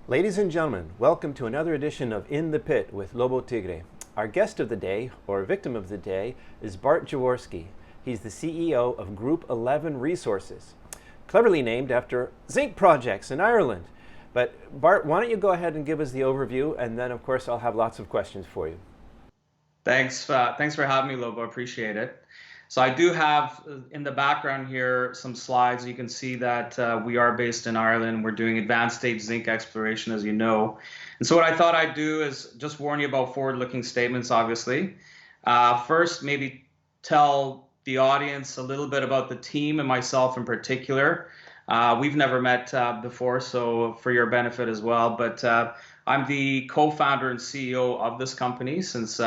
Ladies and gentlemen, welcome to another edition of In the Pit with Lobo Tigre. Our guest of the day, or victim of the day, is Bart Jaworski. He's the CEO of Group 11 Resources, cleverly named after zinc projects in Ireland. But Bart, why don't you go ahead and give us the overview, and then of course I'll have lots of questions for you. Thanks for having me, Lobo. I appreciate it. So I do have in the background here some slides. You can see that we are based in Ireland. We're doing advanced stage zinc exploration, as you know. And so what I thought I'd do is just warn you about forward-looking statements, obviously. First, maybe tell the audience a little bit about the team and myself in particular. We've never met before, so for your benefit as well. But I'm the co-founder and CEO of this company since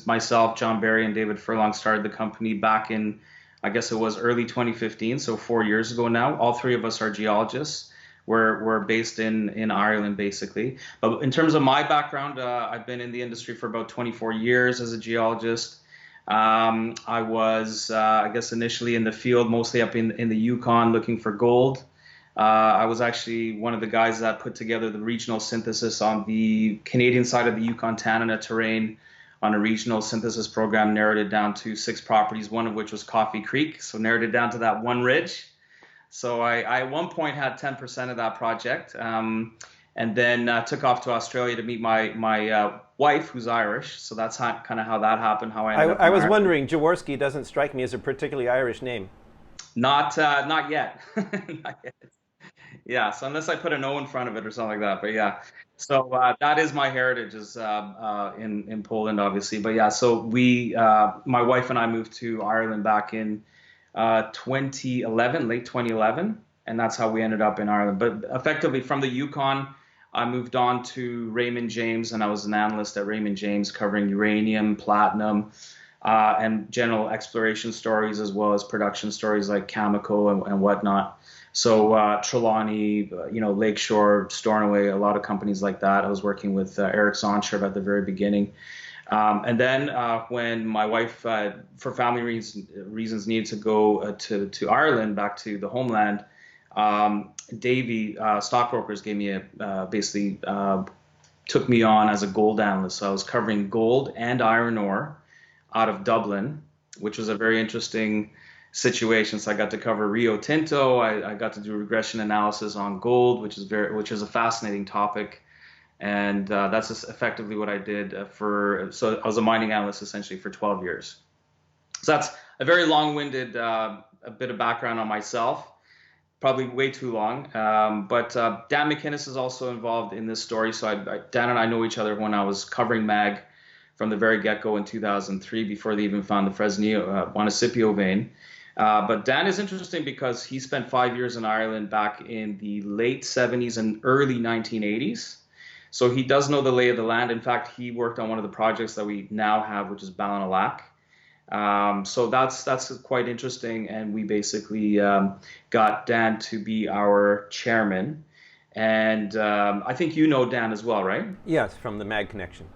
myself, John Barry, and David Furlong started the company back in, I guess it was early 2015, so 4 years ago now. All three of us are geologists. We're based in Ireland, basically. But in terms of my background, I've been in the industry for about 24 years as a geologist. I was, I guess, initially in the field, mostly up in the Yukon looking for gold. I was actually one of the guys that put together the regional synthesis on the Canadian side of the Yukon Tanana terrain on a regional synthesis program, narrowed it down to 6 properties, one of which was Coffee Creek. So narrowed it down to that one ridge. So I at one point had 10% of that project, and then took off to Australia to meet my wife, who's Irish. So that's kind of how that happened, how I I, ended up I in was Ireland. wondering, Jaworski doesn't strike me as a particularly Irish name. Not yet. Not yet. Yeah, so unless I put an O in front of it or something like that, but yeah. So that is my heritage is in Poland, obviously. But yeah, so my wife and I moved to Ireland back in 2011, late 2011, and that's how we ended up in Ireland. But effectively from the Yukon, I moved on to Raymond James, and I was an analyst at Raymond James covering uranium, platinum, and general exploration stories as well as production stories like Cameco and whatnot. So Trelawney, Lakeshore, Stornoway, a lot of companies like that. I was working with Eric Sonsherb at the very beginning. And then when my wife, for family reasons, needed to go to Ireland, back to the homeland, Davy Stockbrokers gave me basically took me on as a gold analyst. So I was covering gold and iron ore out of Dublin, which was a very interesting situation. So I got to cover Rio Tinto. I got to do regression analysis on gold, which is a fascinating topic. And that's just effectively what I did so I was a mining analyst essentially for 12 years. So that's a very long-winded a bit of background on myself, probably way too long. But Dan McInnes is also involved in this story. So Dan and I know each other when I was covering mag from the very get-go in 2003, before they even found the Fresnillo Juanicipio vein. But Dan is interesting because he spent 5 years in Ireland back in the late 70s and early 1980s. So he does know the lay of the land. In fact, he worked on one of the projects that we now have, which is Ballinallack. So that's quite interesting. And we basically got Dan to be our chairman. And I think you know Dan as well, right? Yes, from the Mag Connection.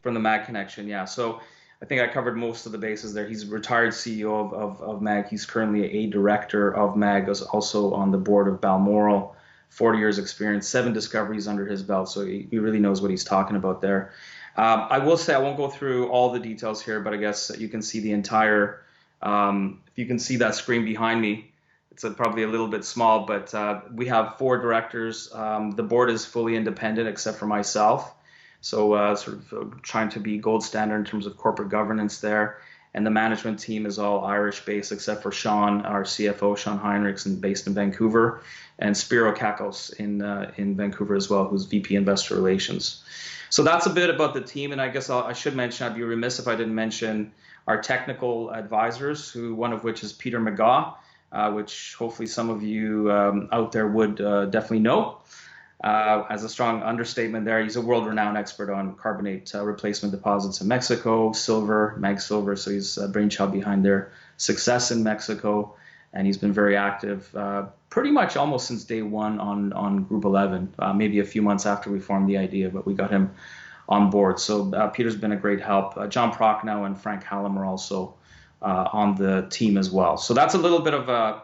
From the Mag Connection, yeah. So I think I covered most of the bases there. He's a retired CEO of MAG. He's currently a director of MAG, also on the board of Balmoral. 40 years experience, 7 discoveries under his belt, so he really knows what he's talking about there. I will say I won't go through all the details here, but I guess you can see the entire, if you can see that screen behind me, it's probably a little bit small, but we have 4 directors. The board is fully independent except for myself. So sort of trying to be gold standard in terms of corporate governance there. And the management team is all Irish-based except for Sean, our CFO, Sean Heinrichs, based in Vancouver, and Spiro Kakos in Vancouver as well, who's VP Investor Relations. So that's a bit about the team. And I guess I should mention, I'd be remiss if I didn't mention our technical advisors, one of which is Peter McGaw, which hopefully some of you out there would definitely know. As a strong understatement there, he's a world-renowned expert on carbonate replacement deposits in Mexico, silver, mag silver, so he's a brainchild behind their success in Mexico, and he's been very active pretty much almost since day one on Group 11, maybe a few months after we formed the idea, but we got him on board. So Peter's been a great help. John Prochnow and Frank Hallam are also on the team as well. So that's a little bit of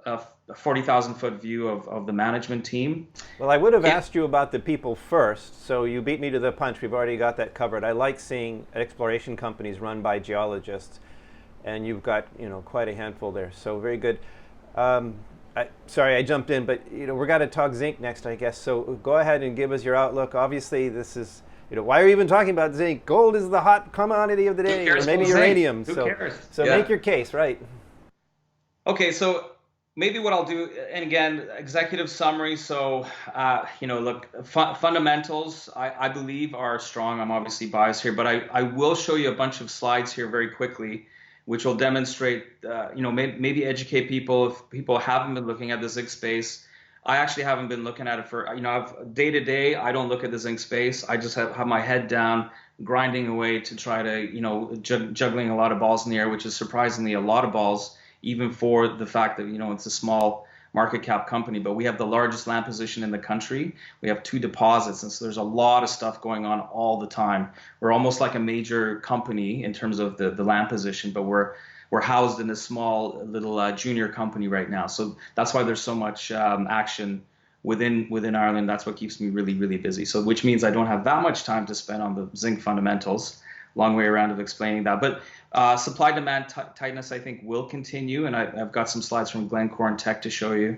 a 40,000 foot view of the management team. Well, I would have asked you about the people first, so you beat me to the punch. We've already got that covered. I like seeing exploration companies run by geologists, and you've got quite a handful there. So very good. Sorry, I jumped in, but we're going to talk zinc next, I guess. So go ahead and give us your outlook. Obviously, this is why are we even talking about zinc? Gold is the hot commodity of the day, or maybe uranium. Who cares? So make your case, right? Okay, so maybe what I'll do, and again, executive summary. So, look, fundamentals, I believe, are strong. I'm obviously biased here, but I will show you a bunch of slides here very quickly, which will demonstrate, maybe educate people if people haven't been looking at the zinc space. I actually haven't been looking at it for, day to day, I don't look at the zinc space. I just have my head down, grinding away to try to, juggling a lot of balls in the air, which is surprisingly a lot of balls, even for the fact that, it's a small market cap company. But we have the largest land position in the country. We have 2 deposits. And so there's a lot of stuff going on all the time. We're almost like a major company in terms of the land position, but we're housed in a small little junior company right now. So that's why there's so much action within Ireland. That's what keeps me really, really busy. So which means I don't have that much time to spend on the zinc fundamentals. Long way around of explaining that. But supply-demand tightness, I think, will continue. And I've got some slides from Glencore and Teck to show you.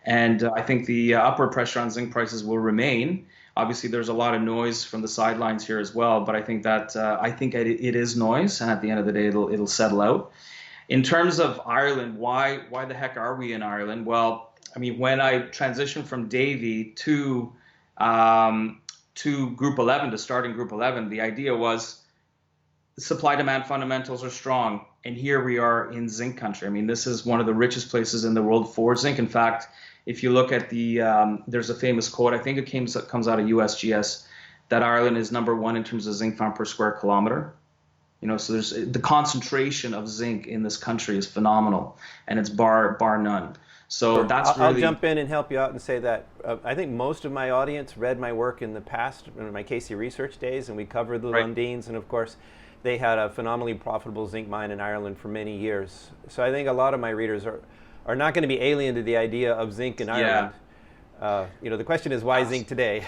And I think the upward pressure on zinc prices will remain. Obviously, there's a lot of noise from the sidelines here as well. But I think that it is noise. And at the end of the day, it'll settle out. In terms of Ireland, why the heck are we in Ireland? Well, I mean, when I transitioned from Davy to Group 11, to start in Group 11, the idea was supply-demand fundamentals are strong. And here we are in zinc country. I mean, this is one of the richest places in the world for zinc. In fact, if you look at there's a famous quote, I think it comes out of USGS, that Ireland is #1 in terms of zinc found per square kilometer. So there's the concentration of zinc in this country is phenomenal, and it's bar none. So that's really. I'll jump in and help you out and say that I think most of my audience read my work in the past, in my Casey research days, and we covered the Lundins, and of course, they had a phenomenally profitable zinc mine in Ireland for many years. So I think a lot of my readers are not going to be alien to the idea of zinc in Ireland. The question is why zinc today?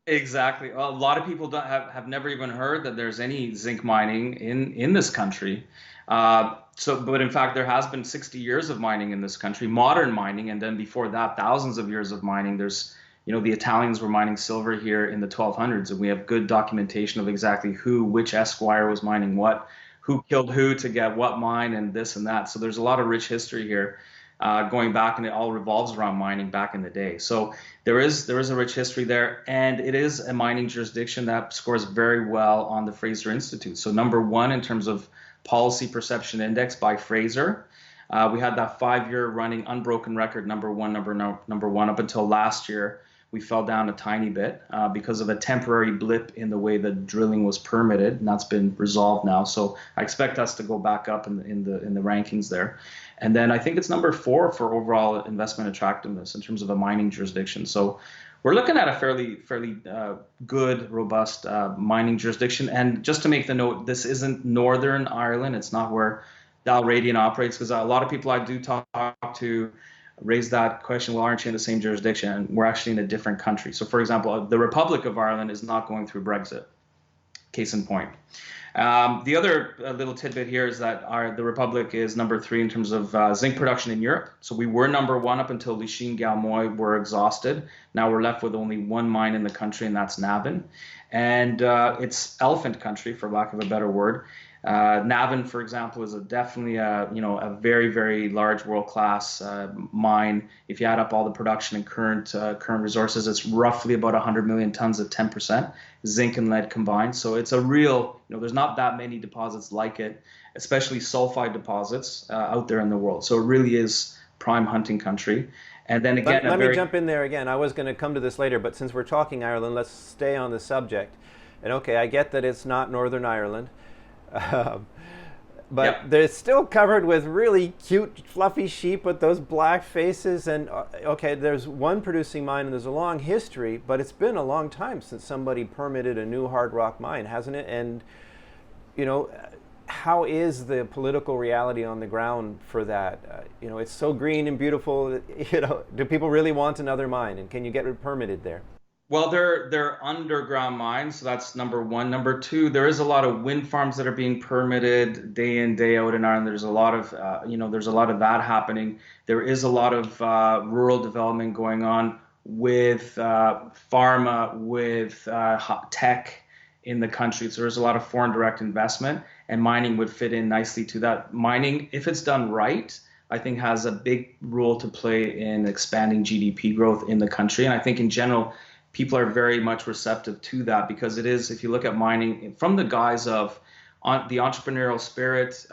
Exactly. Well, a lot of people have never even heard that there's any zinc mining in this country. But in fact, there has been 60 years of mining in this country, modern mining, and then before that, thousands of years of mining. There's, the Italians were mining silver here in the 1200s, and we have good documentation of exactly which esquire was mining what, who killed who to get what mine, and this and that. So there's a lot of rich history here. Going back, and it all revolves around mining back in the day. So there is a rich history there, and it is a mining jurisdiction that scores very well on the Fraser Institute. So #1 in terms of policy perception index by Fraser. We had that 5-year running unbroken record, number one up until last year. We fell down a tiny bit because of a temporary blip in the way the drilling was permitted, and that's been resolved now. So I expect us to go back up in the rankings there. And then I think it's #4 for overall investment attractiveness in terms of a mining jurisdiction. So we're looking at a fairly good, robust mining jurisdiction. And just to make the note, this isn't Northern Ireland. It's not where Dalradian operates, because a lot of people I do talk to raise that question, well, aren't you in the same jurisdiction? And we're actually in a different country. So for example, the Republic of Ireland is not going through Brexit, case in point. The other little tidbit here is that the Republic is #3 in terms of zinc production in Europe. So we were #1 up until Lisheen Galmoy were exhausted. Now we're left with only one mine in the country, and that's Navan. And it's elephant country, for lack of a better word. Navan, for example, is definitely a very, very large world-class mine. If you add up all the production and current resources, it's roughly about 100 million tons at 10%, zinc and lead combined. So it's a real, there's not that many deposits like it, especially sulfide deposits out there in the world. So it really is prime hunting country. And then again, let me jump in there again. I was going to come to this later, but since we're talking Ireland, let's stay on the subject. And okay, I get that it's not Northern Ireland. But they're still covered with really cute, fluffy sheep with those black faces. And okay, there's one producing mine, and there's a long history, but it's been a long time since somebody permitted a new hard rock mine, hasn't it? And how is the political reality on the ground for that? It's so green and beautiful. Do people really want another mine, and can you get it permitted there? Well, they're underground mines, so that's number one. Number two, there is a lot of wind farms that are being permitted day in, day out in Ireland. There's a lot of there's a lot of that happening. There is a lot of rural development going on with pharma, with tech in the country. So there's a lot of foreign direct investment, and mining would fit in nicely to that. Mining, if it's done right, I think has a big role to play in expanding GDP growth in the country. And I think in general, people are very much receptive to that because it is, if you look at mining from the guise of the entrepreneurial spirit,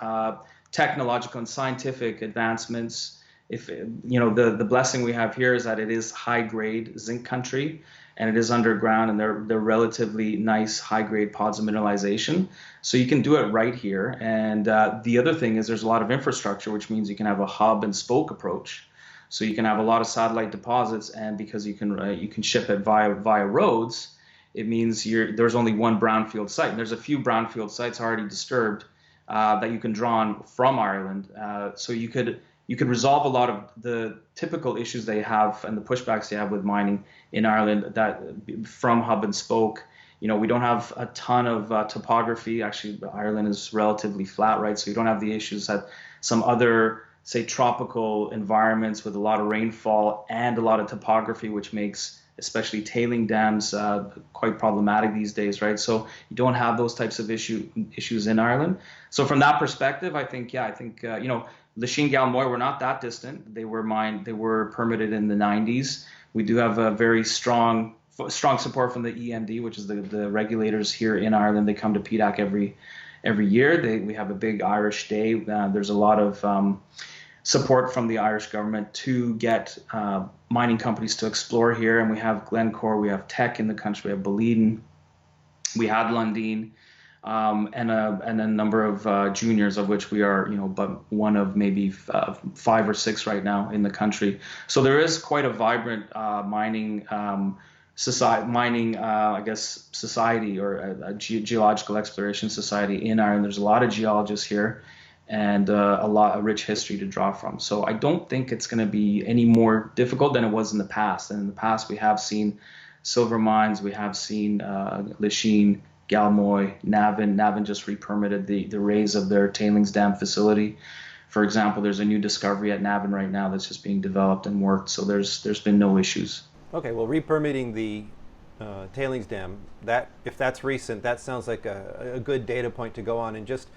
technological and scientific advancements. If the blessing we have here is that it is high grade zinc country, and it is underground, and they're relatively nice high grade pods of mineralization. So you can do it right here. And the other thing is there's a lot of infrastructure, which means you can have a hub and spoke approach. So you can have a lot of satellite deposits, and because you can ship it via roads, it means there's only one brownfield site. And there's a few brownfield sites already disturbed that you can draw on from Ireland. So you could resolve a lot of the typical issues they have and the pushbacks they have with mining in Ireland that from hub and spoke. We don't have a ton of topography. Actually, Ireland is relatively flat, right? So you don't have the issues that some other, say, tropical environments with a lot of rainfall and a lot of topography, which makes especially tailing dams quite problematic these days, right? So you don't have those types of issues in Ireland. So from that perspective, I think Lachine Galmoy were not that distant. They were permitted in the 90s. We do have a very strong support from the EMD, which is the regulators here in Ireland. They come to PDAC every year. We have a big Irish day. There's a lot of support from the Irish government to get mining companies to explore here. And we have Glencore, we have Teck in the country, we have Boliden, we had Lundin, and a number of juniors, of which we are, but one of maybe 5 or 6 right now in the country. So there is quite a vibrant mining society, or a geological exploration society in Ireland. There's a lot of geologists here, and a rich history to draw from. So I don't think it's going to be any more difficult than it was in the past. And in the past, we have seen silver mines, we have seen Lachine, Galmoy, Navan. Navan just re-permitted the raise of their tailings dam facility. For example, there's a new discovery at Navan right now that's just being developed and worked. So there's been no issues. Okay, well, re-permitting the tailings dam, if that's recent, that sounds like a good data point to go on. And just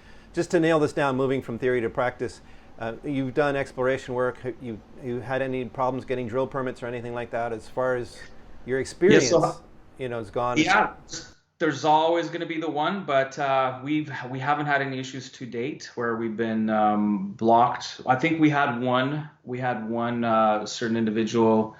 to nail this down, moving from theory to practice, you've done exploration work. You had any problems getting drill permits or anything like that? As far as your experience, has gone. Yeah, there's always going to be the one, but we haven't had any issues to date where we've been blocked. I think we had one certain individual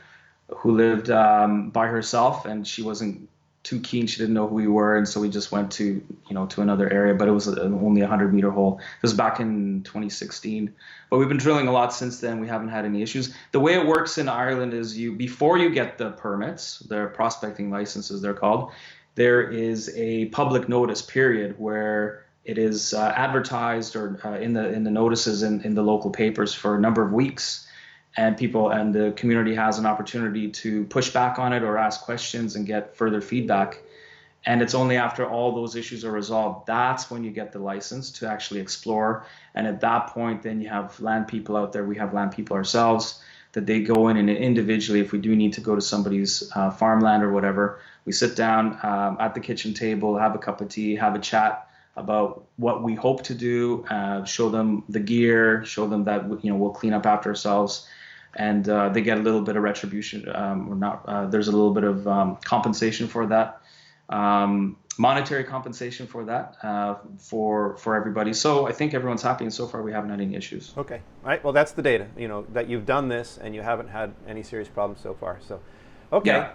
who lived by herself, and she wasn't too keen. She didn't know who we were, and so we just went to another area. But it was only a 100-meter hole. It was back in 2016. But we've been drilling a lot since then. We haven't had any issues. The way it works in Ireland is before you get the permits, their prospecting licenses they're called, there is a public notice period where it is advertised or in the notices in the local papers for a number of weeks. And the community has an opportunity to push back on it or ask questions and get further feedback. And it's only after all those issues are resolved, that's when you get the license to actually explore. And at that point, then you have land people out there. We have land people ourselves that they go in and individually, if we do need to go to somebody's farmland or whatever, we sit down at the kitchen table, have a cup of tea, have a chat about what we hope to do, show them the gear, show them that we'll clean up after ourselves. And they get a little bit of retribution, or not. There's a little bit of compensation for that, monetary compensation for that, for everybody. So I think everyone's happy, and so far we haven't had any issues. Okay, all right. Well, that's the data. That you've done this and you haven't had any serious problems so far. So, okay,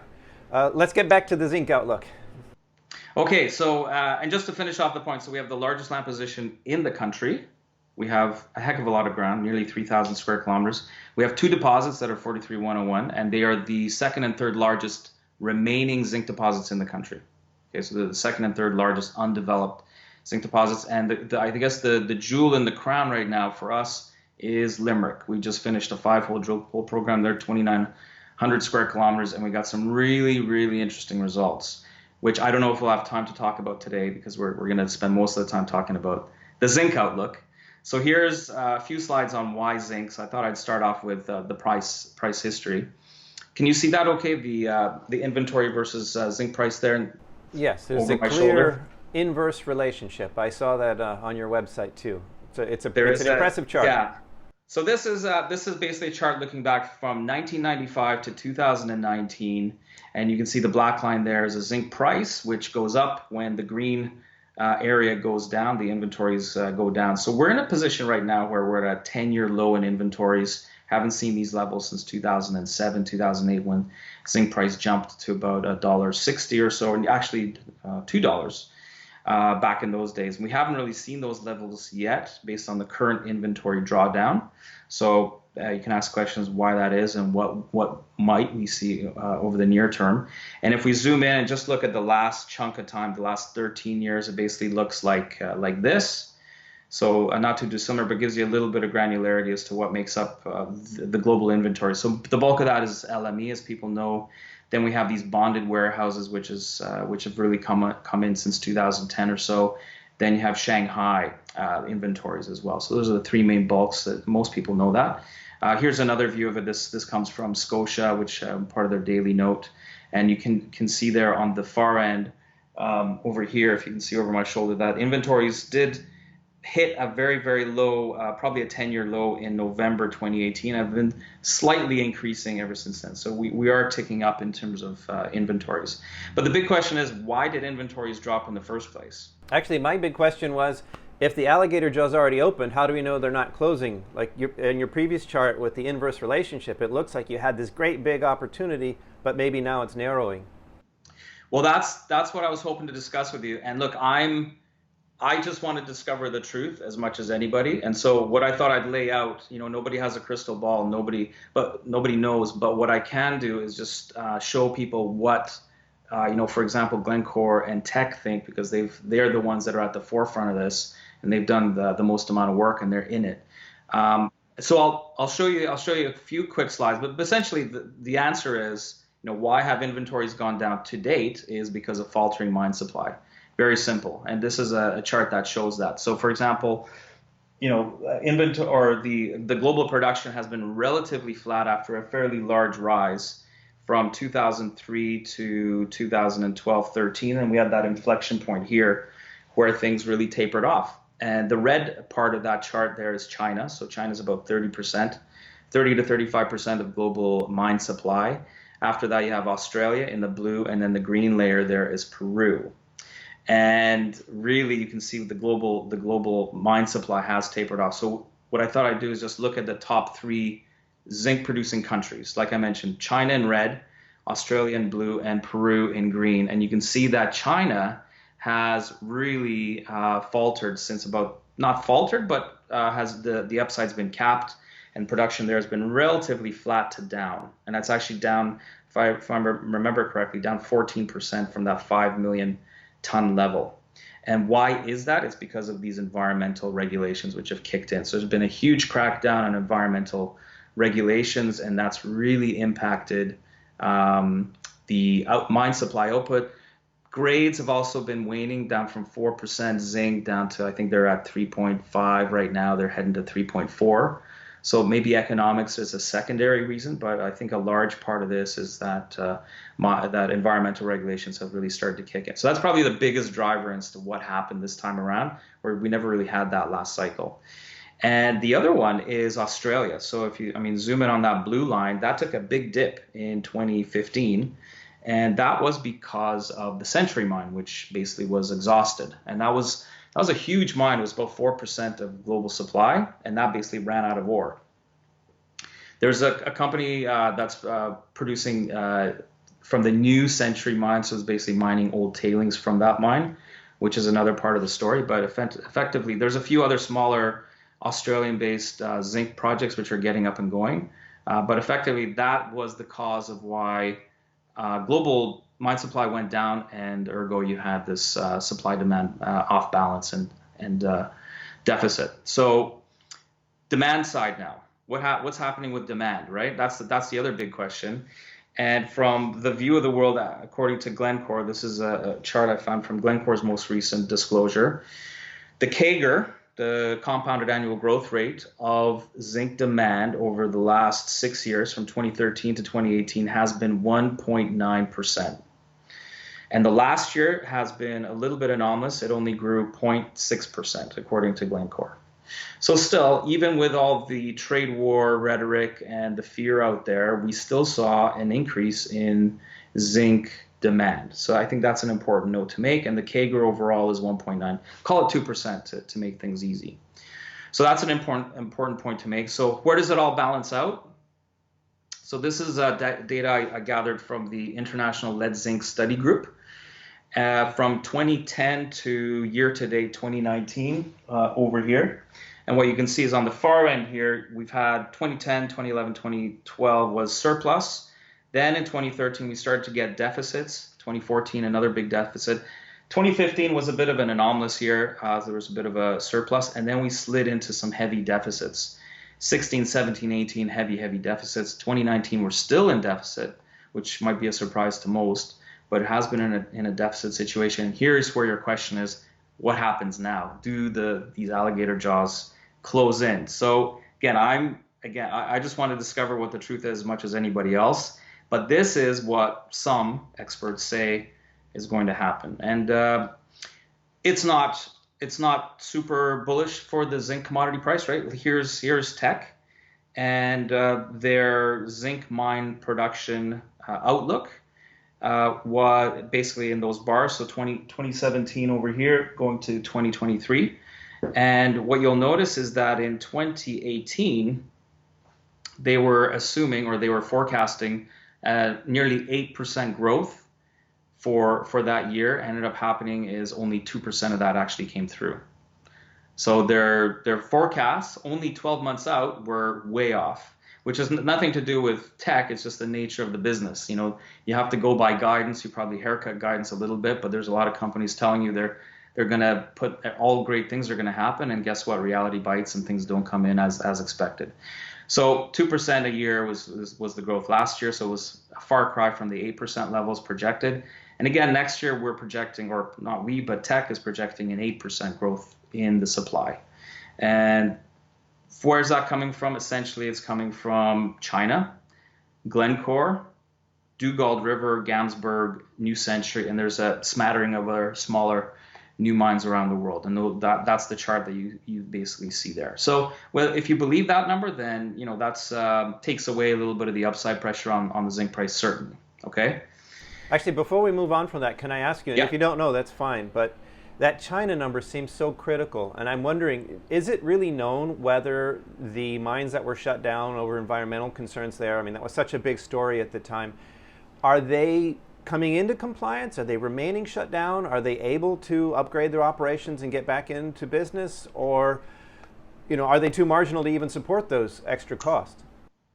let's get back to the zinc outlook. Okay, so and just to finish off the point, so we have the largest land position in the country. We have a heck of a lot of ground, nearly 3,000 square kilometers. We have 2 deposits that are 43-101, and they are the second and third largest remaining zinc deposits in the country. Okay, so they're the second and third largest undeveloped zinc deposits. And I guess the jewel in the crown right now for us is Limerick. We just finished a 5-hole drill hole program there, 2,900 square kilometers, and we got some really, really interesting results, which I don't know if we'll have time to talk about today because we're going to spend most of the time talking about the zinc outlook. So here's a few slides on why zinc. So I thought I'd start off with the price history. Can you see that okay? The inventory versus zinc price there? Yes, there's a clear shoulder. inverse relationship. I saw that on your website too. So it's an There impressive chart. Yeah. So this is basically a chart looking back from 1995 to 2019, and you can see the black line there is a zinc price, which goes up when the green area goes down, the inventories go down. So we're in a position right now where we're at a 10-year low in inventories. Haven't seen these levels since 2007, 2008, when zinc price jumped to about $1.60 or so, and actually $2 back in those days. We haven't really seen those levels yet based on the current inventory drawdown. So you can ask questions why that is and what might we see over the near term. And if we zoom in and just look at the last chunk of time, the last 13 years, it basically looks like this. So not too dissimilar, but gives you a little bit of granularity as to what makes up the global inventory. So the bulk of that is LME, as people know. Then we have these bonded warehouses, which have really come in since 2010 or so. Then you have Shanghai inventories as well. So those are the three main bulks that most people know that. Here's another view of it. This comes from Scotia, which part of their daily note, and you can see there on the far end over here, if you can see over my shoulder, that inventories did hit a very, very low, probably a 10-year low in November 2018. I've been slightly increasing ever since then. So we are ticking up in terms of inventories. But the big question is, why did inventories drop in the first place? Actually, my big question was, if the alligator jaw's already opened, how do we know they're not closing? Like in your previous chart with the inverse relationship, it looks like you had this great big opportunity, but maybe now it's narrowing. Well, that's what I was hoping to discuss with you. And look, I just want to discover the truth as much as anybody. And so what I thought I'd lay out, nobody has a crystal ball, nobody knows. But what I can do is just show people what, for example, Glencore and Teck think, because they're the ones that are at the forefront of this, and they've done the most amount of work, and they're in it. So I'll show you a few quick slides, but essentially the answer is, why have inventories gone down to date is because of faltering mine supply. Very simple, and this is a chart that shows that. So, for example, inventory or the global production has been relatively flat after a fairly large rise from 2003 to 2012-13, and we had that inflection point here where things really tapered off. And the red part of that chart there is China. So China's about 30%, 30 to 35% of global mine supply. After that, you have Australia in the blue, and then the green layer there is Peru. And really, you can see the global mine supply has tapered off. So what I thought I'd do is just look at the top 3 zinc producing countries. Like I mentioned, China in red, Australia in blue, and Peru in green. And you can see that China has really faltered since about, not faltered, but has the upside's been capped, and production there has been relatively flat to down. And that's actually down, if I remember correctly, down 14% from that 5 million ton level. And why is that? It's because of these environmental regulations which have kicked in. So there's been a huge crackdown on environmental regulations, and that's really impacted the mine supply output. Grades have also been waning, down from 4% zinc down to, I think they're at 3.5 right now. They're heading to 3.4. So maybe economics is a secondary reason, but I think a large part of this is that that environmental regulations have really started to kick in. So that's probably the biggest driver as to what happened this time around, where we never really had that last cycle. And the other one is Australia. So if you, zoom in on that blue line, that took a big dip in 2015. And that was because of the Century mine, which basically was exhausted. And that was a huge mine. It was about 4% of global supply, and that basically ran out of ore. There's a company that's producing from the new Century mine, so it's basically mining old tailings from that mine, which is another part of the story. But effectively, there's a few other smaller Australian-based zinc projects which are getting up and going. But effectively, that was the cause of why global mine supply went down, and ergo you had this supply demand off balance and deficit. So demand side now, what's happening with demand, right? That's the other big question. And from the view of the world, according to Glencore, this is a chart I found from Glencore's most recent disclosure. The CAGR, the compounded annual growth rate of zinc demand over the last 6 years, from 2013 to 2018, has been 1.9%. And the last year has been a little bit anomalous. It only grew 0.6%, according to Glencore. So still, even with all the trade war rhetoric and the fear out there, we still saw an increase in zinc demand. So I think that's an important note to make. And the CAGR overall is 1.9. Call it 2% to make things easy. So that's an important point to make. So where does it all balance out? So this is data I gathered from the International Lead Zinc Study Group. From 2010 to year-to-date 2019 over here. And what you can see is on the far end here, we've had 2010, 2011, 2012 was surplus. Then in 2013, we started to get deficits. 2014, another big deficit. 2015 was a bit of an anomalous year. There was a bit of a surplus. And then we slid into some heavy deficits. 16, 17, 18, heavy deficits. 2019, we're still in deficit, which might be a surprise to most. But it has been in a deficit situation. Here's where your question is, what happens now? Do these alligator jaws close in? So again, I just want to discover what the truth is as much as anybody else. But this is what some experts say is going to happen. And it's not super bullish for the zinc commodity price, right? Here's Teck and their zinc mine production outlook. What basically in those bars, so 2017 over here going to 2023. And what you'll notice is that in 2018, they were assuming, or they were forecasting nearly 8% growth for that year. Ended up happening is only 2% of that actually came through. So their forecasts only 12 months out were way off, which has nothing to do with tech. It's just the nature of the business. You know, you have to go by guidance. You probably haircut guidance a little bit, but there's a lot of companies telling you they're going to put all great things are going to happen. And guess what? Reality bites and things don't come in as expected. So 2% a year was the growth last year. So it was a far cry from the 8% levels projected. And again, next year we're projecting, or not we, but tech is projecting an 8% growth in the supply. And where's that coming from? Essentially, it's coming from China, Glencore, Dugald River, Gamsberg, New Century, and there's a smattering of other smaller new mines around the world. And that's the chart that you basically see there. So, well, if you believe that number, then that's takes away a little bit of the upside pressure on the zinc price, certainly. Okay. Actually, before we move on from that, can I ask you? And if you don't know, that's fine. But that China number seems so critical, and I'm wondering, is it really known whether the mines that were shut down over environmental concerns there, I mean, that was such a big story at the time, are they coming into compliance? Are they remaining shut down? Are they able to upgrade their operations and get back into business? Or, are they too marginal to even support those extra costs?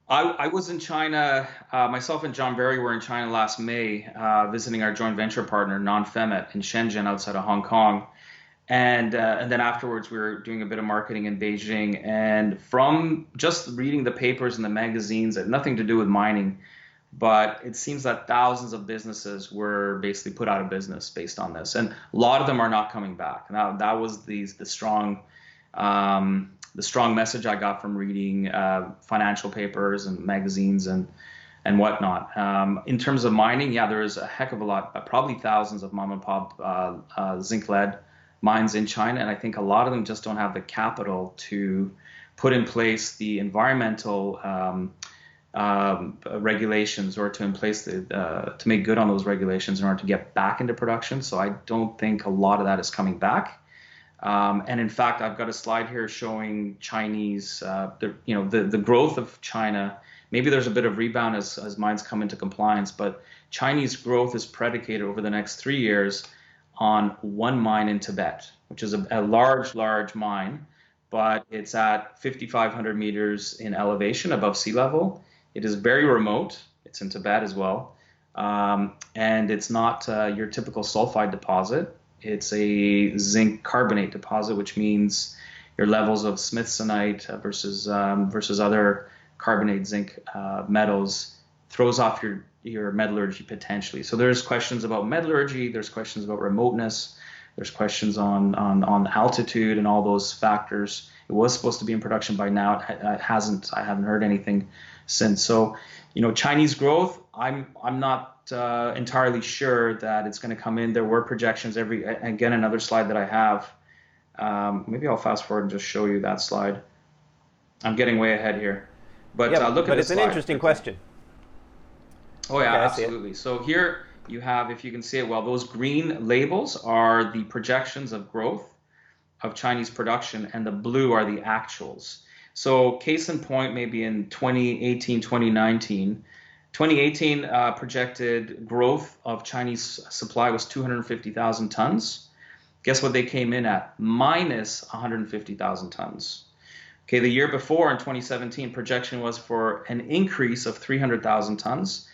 I was in China, myself and John Barry were in China last May, visiting our joint venture partner, Non-Femet, in Shenzhen outside of Hong Kong. And then afterwards, we were doing a bit of marketing in Beijing. And from just reading the papers and the magazines, it had nothing to do with mining, but it seems that thousands of businesses were basically put out of business based on this. And a lot of them are not coming back. Now, that was the strong message I got from reading financial papers and magazines and whatnot. In terms of mining, there is a heck of a lot, probably thousands of mom and pop zinc lead mines in China, and I think a lot of them just don't have the capital to put in place the environmental regulations, or to in place to make good on those regulations in order to get back into production. So I don't think a lot of that is coming back. And in fact, I've got a slide here showing Chinese, the growth of China. Maybe there's a bit of rebound as mines come into compliance, but Chinese growth is predicated over the next 3 years on one mine in Tibet, which is a large mine, but it's at 5,500 meters in elevation above sea level. It is very remote. It's in Tibet as well. And it's not your typical sulfide deposit. It's a zinc carbonate deposit, which means your levels of smithsonite versus other carbonate zinc metals throws off your metallurgy potentially. So there's questions about metallurgy, there's questions about remoteness, there's questions on altitude and all those factors. It was supposed to be in production by now. It hasn't. I haven't heard anything since. So, Chinese growth, I'm not entirely sure that it's going to come in. There were projections again, another slide that I have. Maybe I'll fast forward and just show you that slide. I'm getting way ahead here. But yeah, look but at this it's an interesting question. Oh yeah, okay, absolutely. So here you have, if you can see it well, those green labels are the projections of growth of Chinese production, and the blue are the actuals. So case in point, maybe in 2018, 2019, 2018 projected growth of Chinese supply was 250,000 tons. Guess what they came in at? Minus 150,000 tons. Okay, the year before in 2017, projection was for an increase of 300,000 tons.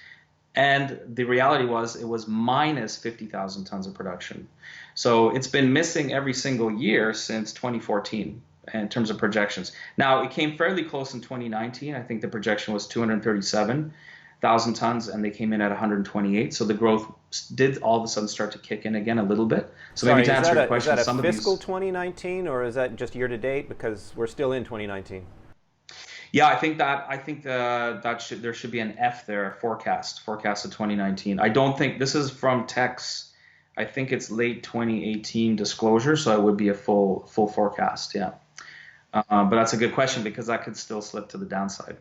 And the reality was it was minus 50,000 tons of production. So it's been missing every single year since 2014 in terms of projections. Now, it came fairly close in 2019. I think the projection was 237,000 tons, and they came in at 128. So the growth did all of a sudden start to kick in again a little bit. So Sorry, maybe to answer your question, is that a fiscal 2019, or is that just year to date? Because we're still in 2019. Yeah, I think there should be an F there, forecast of 2019. I don't think this is from Tech's. I think it's late 2018 disclosure, so it would be a full forecast. Yeah, but that's a good question because that could still slip to the downside.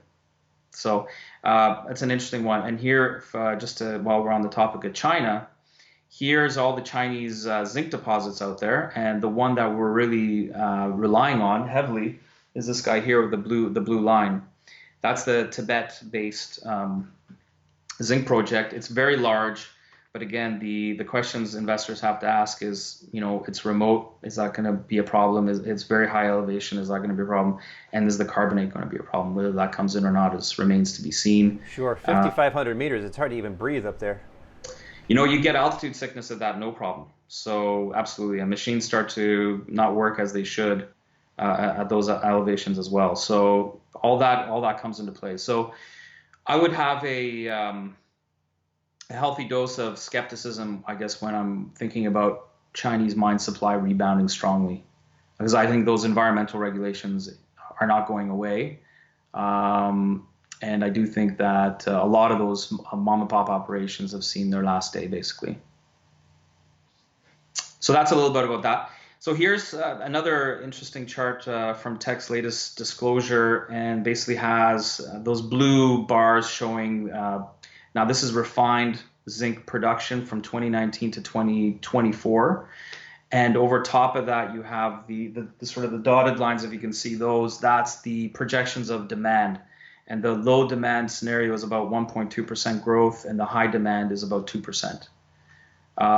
So it's an interesting one. And here, while we're on the topic of China, here's all the Chinese zinc deposits out there, and the one that we're really relying on heavily is this guy here with the blue line. That's the Tibet-based zinc project. It's very large, but again, the questions investors have to ask is, it's remote. Is that going to be a problem? It's very high elevation. Is that going to be a problem? And is the carbonate going to be a problem? Whether that comes in or not remains to be seen. Sure, 5,500 meters. It's hard to even breathe up there. You get altitude sickness at that, no problem. So absolutely, and machines start to not work as they should at those elevations as well. So all that comes into play. So I would have a healthy dose of skepticism, I guess, when I'm thinking about Chinese mine supply rebounding strongly, because I think those environmental regulations are not going away. And I do think that a lot of those mom and pop operations have seen their last day, basically. So that's a little bit about that. So here's another interesting chart from Tech's latest disclosure, and basically has those blue bars showing, now this is refined zinc production from 2019 to 2024. And over top of that, you have the sort of the dotted lines, if you can see those, that's the projections of demand. And the low demand scenario is about 1.2% growth, and the high demand is about 2%.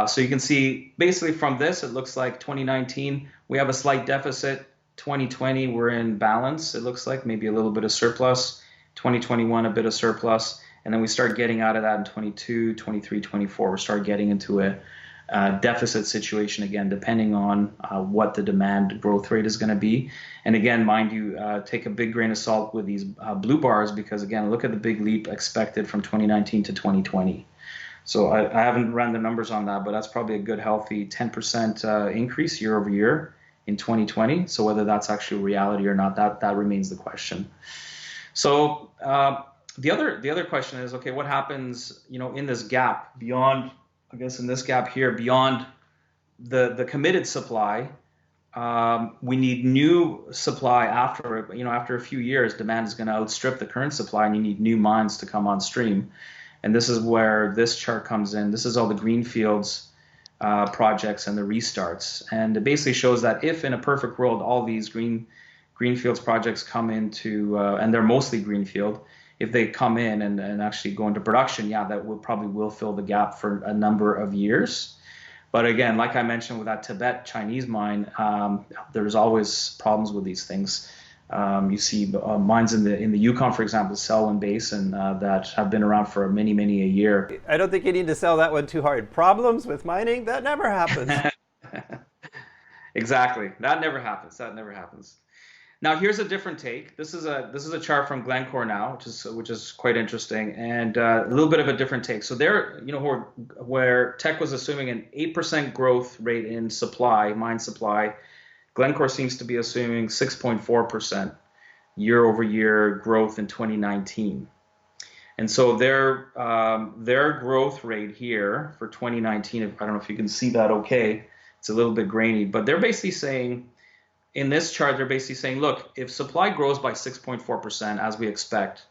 So you can see basically from this, it looks like 2019, we have a slight deficit. 2020, we're in balance. It looks like maybe a little bit of surplus. 2021, a bit of surplus. And then we start getting out of that in 22, 23, 24. We start getting into a deficit situation again, depending on what the demand growth rate is going to be. And again, mind you, take a big grain of salt with these blue bars, because again, look at the big leap expected from 2019 to 2020. So I haven't run the numbers on that, but that's probably a good, healthy 10% increase year over year in 2020. So whether that's actually reality or not, that remains the question. So the other question is, okay, what happens, in this gap beyond, I guess in this gap here, beyond the committed supply, we need new supply after a few years. Demand is going to outstrip the current supply, and you need new mines to come on stream. And this is where this chart comes in. This is all the greenfields projects and the restarts. And it basically shows that if in a perfect world, all these greenfields projects come into, and they're mostly greenfield, if they come in and actually go into production, yeah, that will fill the gap for a number of years. But again, like I mentioned with that Tibet Chinese mine, there's always problems with these things. You see mines in the Yukon, for example, Selwyn Basin, that have been around for many a year. I don't think you need to sell that one too hard. Problems with mining, that never happens. Exactly. That never happens. That never happens. Now here's a different take. This is a chart from Glencore now, which is quite interesting, and a little bit of a different take. So there, where Teck was assuming an 8% growth rate in supply, mine supply, Glencore seems to be assuming 6.4% year-over-year growth in 2019. And so their growth rate here for 2019, I don't know if you can see that okay, it's a little bit grainy, but they're basically saying, in this chart, they're basically saying, look, if supply grows by 6.4% as we expect,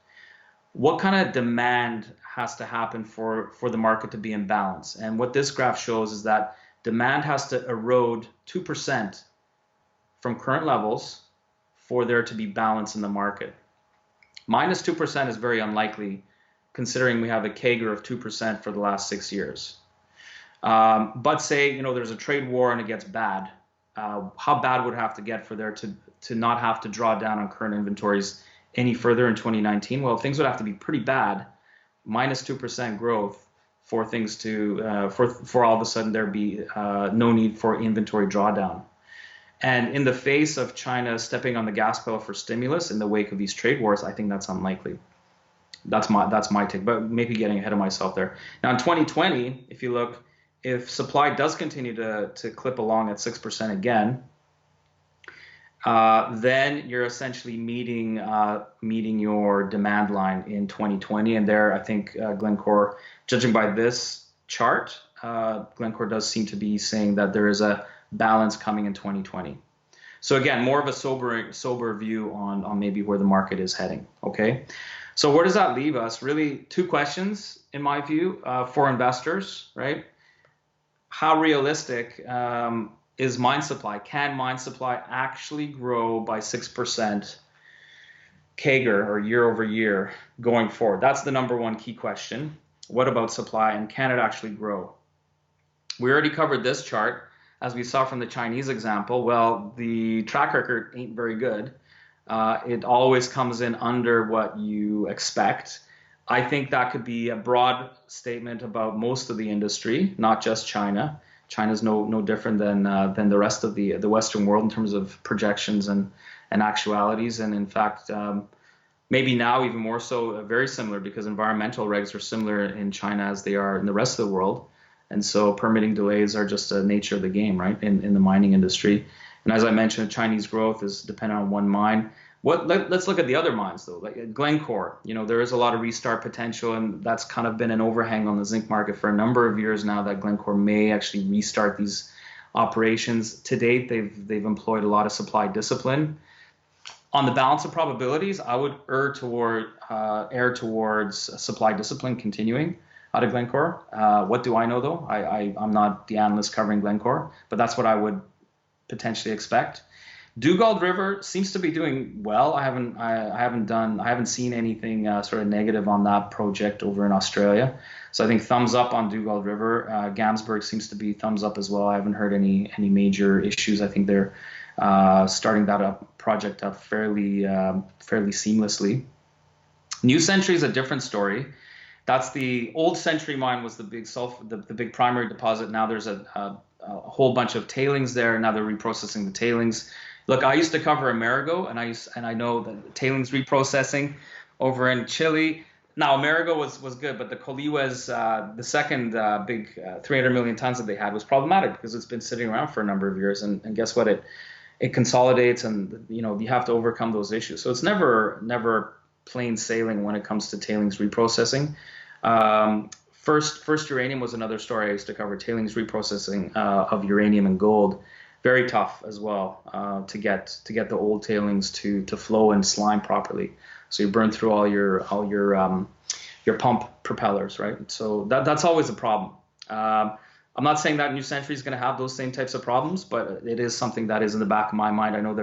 what kind of demand has to happen for the market to be in balance? And what this graph shows is that demand has to erode 2% from current levels for there to be balance in the market. Minus 2% is very unlikely, considering we have a CAGR of 2% for the last 6 years. But say, there's a trade war and it gets bad. How bad would it have to get for there to not have to draw down on current inventories any further in 2019? Well, things would have to be pretty bad, minus 2% growth, for things to for all of a sudden there be no need for inventory drawdown. And in the face of China stepping on the gas pedal for stimulus in the wake of these trade wars, I think that's unlikely. That's my take, but maybe getting ahead of myself there. Now in 2020, if you look, if supply does continue to clip along at 6% again, then you're essentially meeting your demand line in 2020. And there, I think Glencore, judging by this chart, Glencore does seem to be saying that there is a balance coming in 2020. So again, more of a sober view on maybe where the market is heading. Okay, so where does that leave us? Really, two questions in my view for investors, right? How realistic is mine supply? Can mine supply actually grow by 6% CAGR or year over year going forward? That's the number one key question. What about supply, and can it actually grow? We already covered this chart, as we saw from the Chinese example. Well, the track record ain't very good. It always comes in under what you expect. I think that could be a broad statement about most of the industry, not just China. China's no different than the rest of the Western world in terms of projections and actualities. And in fact, maybe now even more so, very similar, because environmental regs are similar in China as they are in the rest of the world. And so permitting delays are just the nature of the game, right, in the mining industry. And as I mentioned, Chinese growth is dependent on one mine. Let's look at the other mines, though. Like Glencore, there is a lot of restart potential, and that's kind of been an overhang on the zinc market for a number of years now, that Glencore may actually restart these operations. To date, they've employed a lot of supply discipline. On the balance of probabilities, I would err towards supply discipline continuing out of Glencore. What do I know, though? I'm not the analyst covering Glencore, but that's what I would potentially expect. Dugald River seems to be doing well. I haven't seen anything sort of negative on that project over in Australia. So I think thumbs up on Dugald River. Gamsberg seems to be thumbs up as well. I haven't heard any major issues. I think they're starting that project up fairly seamlessly. New Century is a different story. That's the old Century mine, was the big primary deposit. Now there's a whole bunch of tailings there. Now they're reprocessing the tailings. Look, I used to cover Amerigo, and I know that tailings reprocessing over in Chile. Now Amerigo was good, but the Colihues, the second big 300 million tons that they had, was problematic because it's been sitting around for a number of years. And guess what? It consolidates, and you have to overcome those issues. So it's never plain sailing when it comes to tailings reprocessing. First uranium was another story I used to cover. Tailings reprocessing of uranium and gold, very tough as well to get the old tailings to flow and slime properly. So you burn through all your pump propellers, right? So that's always a problem. I'm not saying that New Century is going to have those same types of problems, but it is something that is in the back of my mind. I know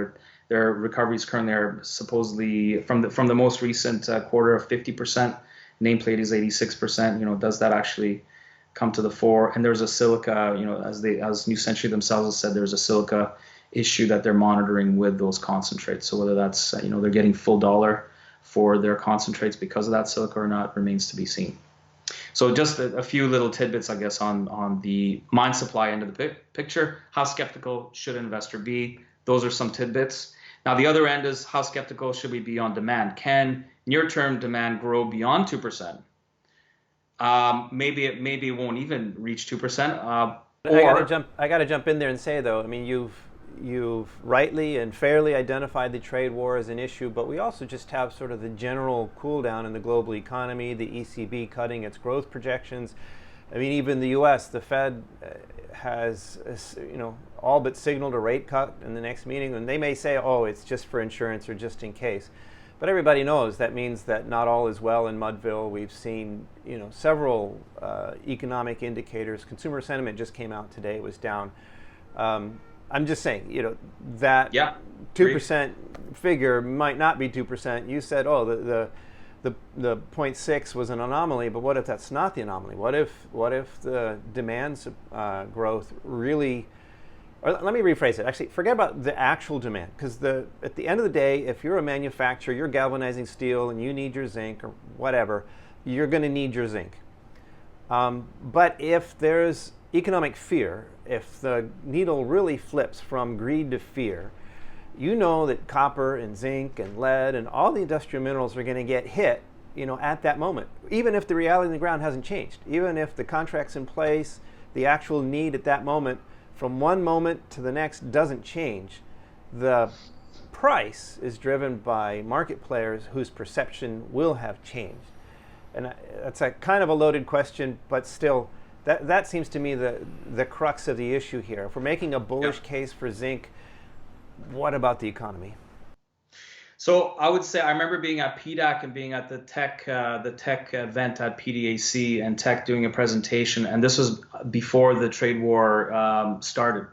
their recoveries currently are supposedly from the most recent quarter of 50%. Nameplate is 86%. Does that actually come to the fore? And there's a silica, as New Century themselves have said, there's a silica issue that they're monitoring with those concentrates. So whether that's, they're getting full dollar for their concentrates because of that silica or not remains to be seen. So just a few little tidbits, I guess, on the mine supply end of the picture. How skeptical should an investor be? Those are some tidbits. Now, the other end is how skeptical should we be on demand? Can near-term demand grow beyond 2%? Maybe it won't even reach 2%. I got to jump in there and say, though, I mean, you've rightly and fairly identified the trade war as an issue, but we also just have sort of the general cool down in the global economy, the ECB cutting its growth projections. I mean, even the U.S., the Fed has, all but signaled a rate cut in the next meeting, and they may say, oh, it's just for insurance or just in case. But everybody knows that means that not all is well in Mudville. We've seen, several economic indicators. Consumer sentiment just came out today; it was down. I'm just saying, that 2% figure might not be 2%. You said, oh, the 0.6 was an anomaly, but what if that's not the anomaly? What if the demand growth really? Or let me rephrase it. Actually, forget about the actual demand, because at the end of the day, if you're a manufacturer, you're galvanizing steel and you need your zinc or whatever, you're going to need your zinc. But if there's economic fear, if the needle really flips from greed to fear, you know that copper and zinc and lead and all the industrial minerals are going to get hit, at that moment. Even if the reality on the ground hasn't changed, even if the contract's in place, the actual need at that moment, from one moment to the next doesn't change, the price is driven by market players whose perception will have changed. And that's a kind of a loaded question, but still, that seems to me the crux of the issue here. If we're making a bullish case for zinc, what about the economy? So I would say I remember being at PDAC and being at the tech event at PDAC and tech doing a presentation, and this was before the trade war started.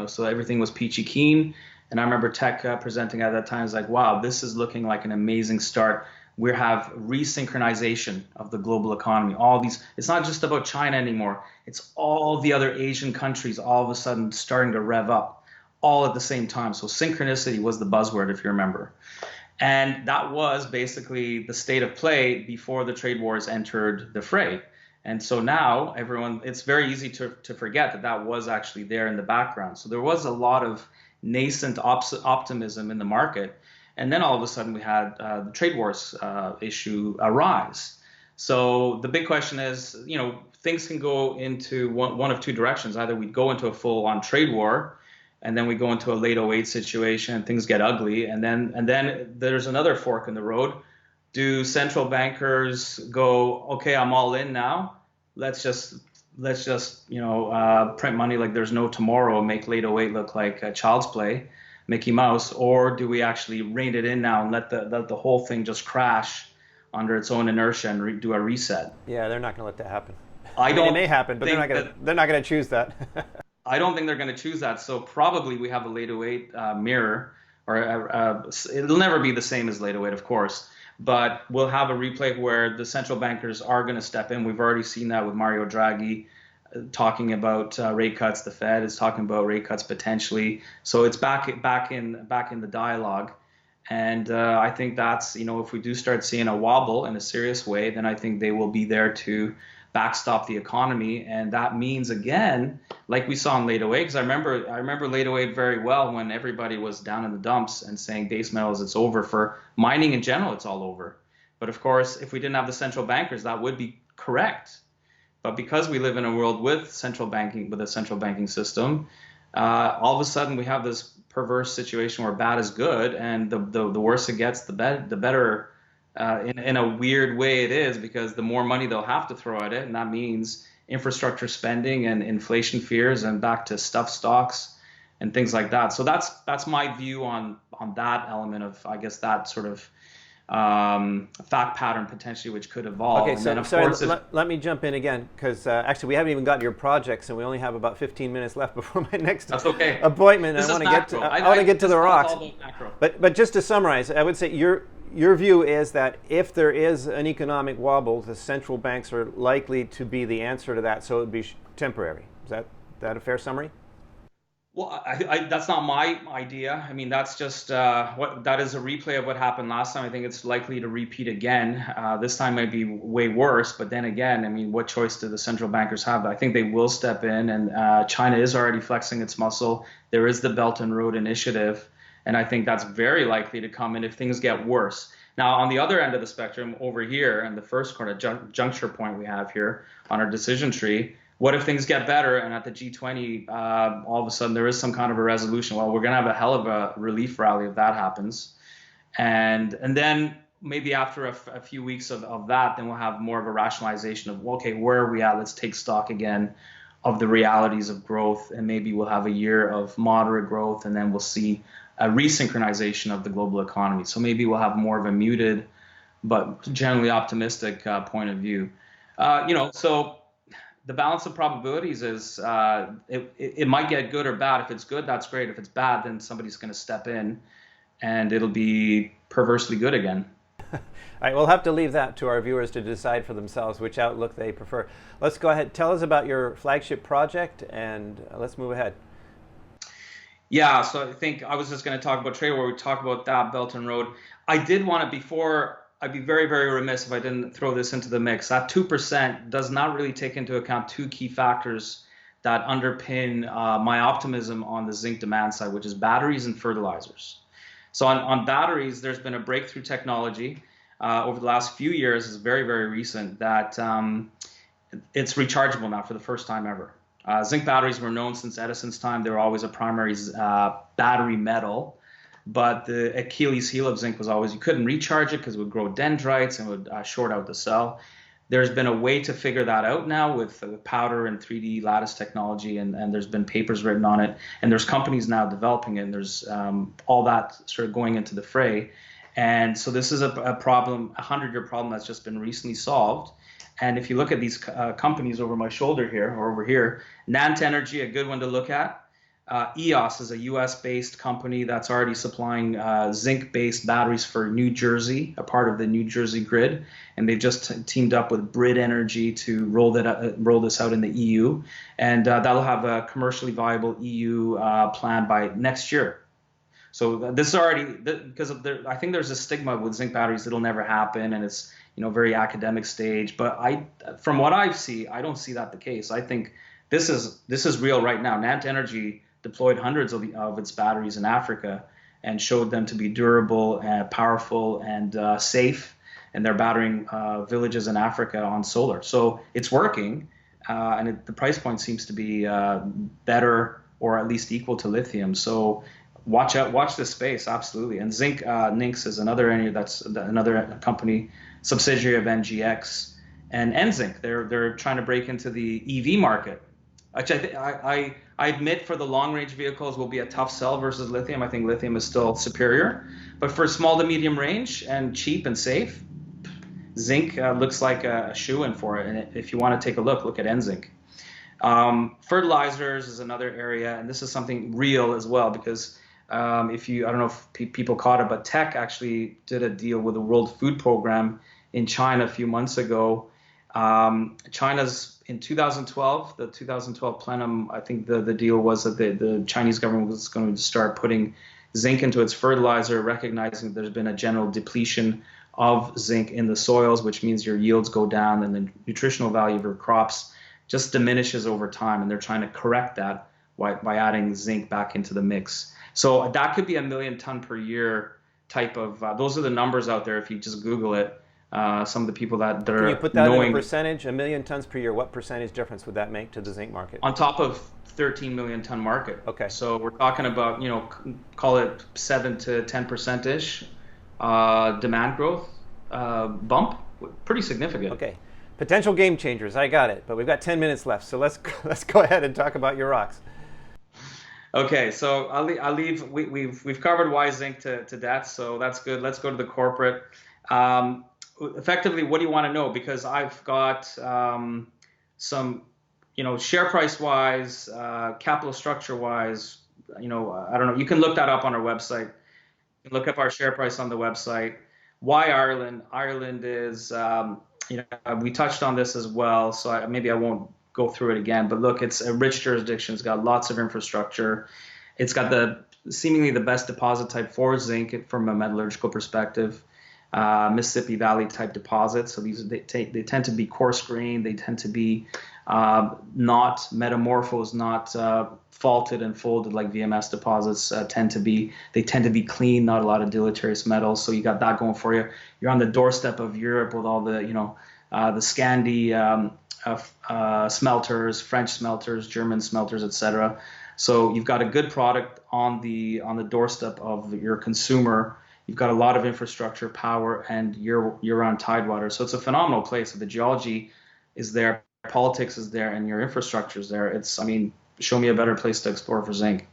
So everything was peachy keen, and I remember tech presenting at that time. It's like, wow, this is looking like an amazing start. We have resynchronization of the global economy. All these, it's not just about China anymore. It's all the other Asian countries all of a sudden starting to rev up all at the same time. So synchronicity was the buzzword, if you remember. And that was basically the state of play before the trade wars entered the fray. And so now it's very easy to forget that was actually there in the background. So there was a lot of nascent optimism in the market. And then all of a sudden we had the trade wars issue arise. So the big question is, things can go into one of two directions. Either we go into a full-on trade war, and then we go into a late '08 situation and things get ugly. And then there's another fork in the road. Do central bankers go, okay, I'm all in now. Let's just print money like there's no tomorrow, make late '08 look like a child's play, Mickey Mouse, or do we actually rein it in now and let the whole thing just crash under its own inertia and do a reset? Yeah, they're not going to let that happen. It may happen, but they're not going to choose that. I don't think they're going to choose that. So probably we have a late '08 mirror, or it'll never be the same as late '08, of course, but we'll have a replay where the central bankers are going to step in. We've already seen that with Mario Draghi talking about rate cuts. The Fed is talking about rate cuts potentially. So it's back in the dialogue. And I think that's, if we do start seeing a wobble in a serious way, then I think they will be there to backstop the economy. And that means, again, like we saw in late '08, because I remember late '08 very well when everybody was down in the dumps and saying base metals, it's over. For mining in general, it's all over. But of course, if we didn't have the central bankers, that would be correct. But because we live in a world with a central banking system, all of a sudden we have this perverse situation where bad is good, and the worse it gets, the better. In a weird way it is, because the more money they'll have to throw at it, and that means infrastructure spending and inflation fears and back to stuff stocks and things like that. So that's my view on that element of, I guess, that sort of fact pattern potentially, which could evolve. Okay, so let me jump in again, because actually we haven't even gotten your projects, and we only have about 15 minutes left before my next appointment. I want to get to the rocks. But just to summarize, I would say your view is that if there is an economic wobble, the central banks are likely to be the answer to that, so it would be temporary. Is that a fair summary? Well, that's not my idea. I mean, that's just that is a replay of what happened last time. I think it's likely to repeat again. This time might be way worse, but then again, I mean, what choice do the central bankers have? I think they will step in, and China is already flexing its muscle. There is the Belt and Road Initiative, and I think that's very likely to come in if things get worse. Now, on the other end of the spectrum, over here, and the first kind of juncture point we have here on our decision tree. What if things get better and at the G20, all of a sudden there is some kind of a resolution? Well, we're going to have a hell of a relief rally if that happens. And then maybe after a few weeks of that, then we'll have more of a rationalization of, okay, where are we at? Let's take stock again of the realities of growth. And maybe we'll have a year of moderate growth, and then we'll see a resynchronization of the global economy. So maybe we'll have more of a muted but generally optimistic point of view. So the balance of probabilities is it might get good or bad. If it's good, that's great. If it's bad, then somebody's going to step in and it'll be perversely good again. All right, we'll have to leave that to our viewers to decide for themselves which outlook they prefer. Let's go ahead. Tell us about your flagship project, and let's move ahead. Yeah, so I think I was just going to talk about trade, where we talk about that Belt and Road. I did want to, before, I'd be very, very remiss if I didn't throw this into the mix. That 2% does not really take into account two key factors that underpin my optimism on the zinc demand side, which is batteries and fertilizers. So on batteries, there's been a breakthrough technology over the last few years. It's very, very recent that it's rechargeable now for the first time ever. Zinc batteries were known since Edison's time. They were always a primary battery metal. But the Achilles heel of zinc was always you couldn't recharge it because it would grow dendrites and would short out the cell. There's been a way to figure that out now with powder and 3D lattice technology, and there's been papers written on it. And there's companies now developing it, and there's all that sort of going into the fray. And so this is a problem, a 100-year problem that's just been recently solved. And if you look at these companies over my shoulder here, or over here, Nant Energy, a good one to look at. EOS is a US-based company that's already supplying zinc-based batteries for New Jersey, a part of the New Jersey grid, and they've just teamed up with Brit Energy to roll this out in the EU, and that'll have a commercially viable EU plan by next year. So this is already, because I think there's a stigma with zinc batteries, it'll never happen, and it's very academic stage. But from what I see, I don't see that the case. I think this is real right now. Nant Energy deployed hundreds of its batteries in Africa and showed them to be durable and powerful and safe, and they're battering villages in Africa on solar. So it's working, and the price point seems to be better or at least equal to lithium. So watch this space, absolutely. And Zinc Ninx is another area that's another company, subsidiary of NGX, and NZinc. They're trying to break into the EV market. Actually, I admit for the long-range vehicles will be a tough sell versus lithium. I think lithium is still superior. But for small to medium range and cheap and safe, zinc looks like a shoe-in for it. And if you want to take a look at NZinc. Fertilizers is another area, and this is something real as well, because I don't know if people caught it, but Teck actually did a deal with the World Food Program in China a few months ago. China's in 2012, the 2012 plenum, I think the deal was that the Chinese government was going to start putting zinc into its fertilizer, recognizing that there's been a general depletion of zinc in the soils, which means your yields go down and the nutritional value of your crops just diminishes over time. And they're trying to correct that by adding zinc back into the mix. So that could be a 1 million ton per year type of, those are the numbers out there if you just Google it. Some of the people that are Can you put that in a percentage? 1 million tons per year, what percentage difference would that make to the zinc market? On top of 13 million ton market. Okay. So we're talking about, call it 7 to 10%-ish demand growth bump. Pretty significant. Okay. Potential game changers, I got it. But we've got 10 minutes left, so let's go ahead and talk about your rocks. Okay, so I'll leave. We've covered why zinc to death, so that's good. Let's go to the corporate. Effectively, what do you want to know? Because I've got some, share price wise, capital structure wise, I don't know. You can look that up on our website. You can look up our share price on the website. Why Ireland? Ireland is, we touched on this as well, so maybe I won't go through it again. But look, it's a rich jurisdiction. It's got lots of infrastructure. It's got the seemingly the best deposit type for zinc from a metallurgical perspective. Mississippi Valley type deposits. So they tend to be coarse grained. They tend to be not metamorphosed, not faulted and folded like VMS deposits tend to be. They tend to be clean, not a lot of deleterious metals. So you got that going for you. You're on the doorstep of Europe with all the the Scandi smelters, French smelters, German smelters, etc. So you've got a good product on the doorstep of your consumer. You've got a lot of infrastructure, power, and year-round tidewater. So it's a phenomenal place. So the geology is there, politics is there, and your infrastructure is there. Show me a better place to explore for zinc.